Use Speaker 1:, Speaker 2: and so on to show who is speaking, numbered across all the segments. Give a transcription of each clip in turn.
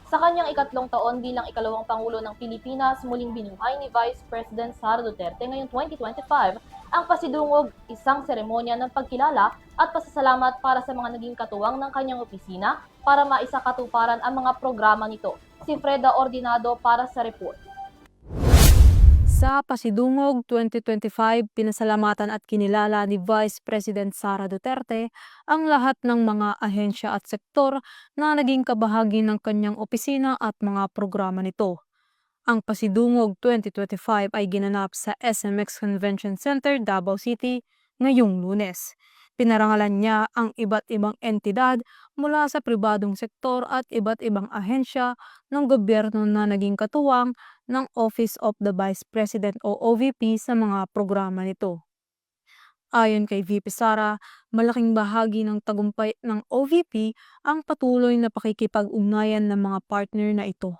Speaker 1: Sa kanyang ikatlong taon bilang ikalawang Pangulo ng Pilipinas, muling binuhay ni Vice President Sara Duterte ngayong 2025 ang pasidungog, isang seremonya ng pagkilala at pasasalamat para sa mga naging katuwang ng kanyang opisina para maisakatuparan ang mga programa nito. Si Freda Ordinado para sa report.
Speaker 2: Sa Pasidungog 2025, pinasalamatan at kinilala ni Vice President Sara Duterte ang lahat ng mga ahensya at sektor na naging kabahagi ng kanyang opisina at mga programa nito. Ang Pasidungog 2025 ay ginanap sa SMX Convention Center, Davao City, ngayong Lunes. Pinarangalan niya ang iba't ibang entidad mula sa pribadong sektor at iba't ibang ahensya ng gobyerno na naging katuwang ng Office of the Vice President o OVP sa mga programa nito. Ayon kay VP Sara, malaking bahagi ng tagumpay ng OVP ang patuloy na pakikipag-ugnayan ng mga partner na ito.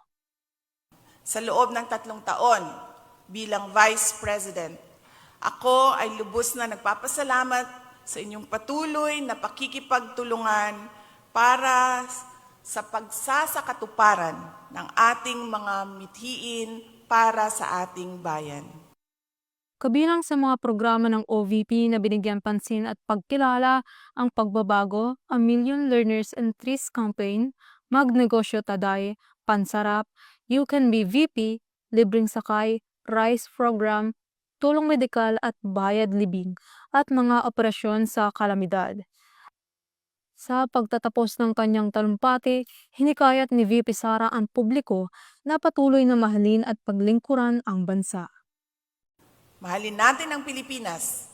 Speaker 3: Sa loob ng 3 taon bilang Vice President, ako ay lubos na nagpapasalamat sa inyong patuloy na pakikipagtulungan para sa pagsasakatuparan ng ating mga mithiin para sa ating bayan.
Speaker 2: Kabilang sa mga programa ng OVP na binigyan pansin at pagkilala ang pagbabago, ang Million Learners and Trees Campaign, Magnegosyo Taday, Pansarap, You Can Be VP, Libreng Sakay, RICE Program, Tulong Medikal at Bayad Libing, at mga operasyon sa kalamidad. Sa pagtatapos ng kanyang talumpati, hinikayat ni VP Sara ang publiko na patuloy na mahalin at paglingkuran ang bansa.
Speaker 3: Mahalin natin ang Pilipinas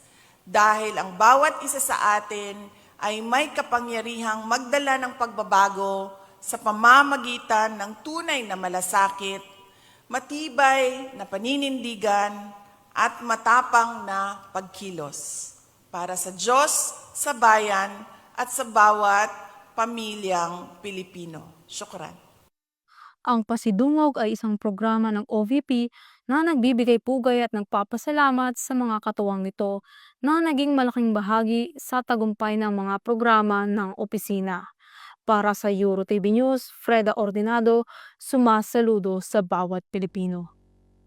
Speaker 3: dahil ang bawat isa sa atin ay may kapangyarihang magdala ng pagbabago sa pamamagitan ng tunay na malasakit, matibay na paninindigan at matapang na pagkilos para sa Diyos, sa bayan at sa bawat pamilyang Pilipino. Syukran.
Speaker 2: Ang Pasidungog ay isang programa ng OVP na nagbibigay pugay at nagpapasalamat sa mga katuwang nito na naging malaking bahagi sa tagumpay ng mga programa ng opisina. Para sa EuroTV News, Freda Ordinado, sumasaludo sa bawat Pilipino.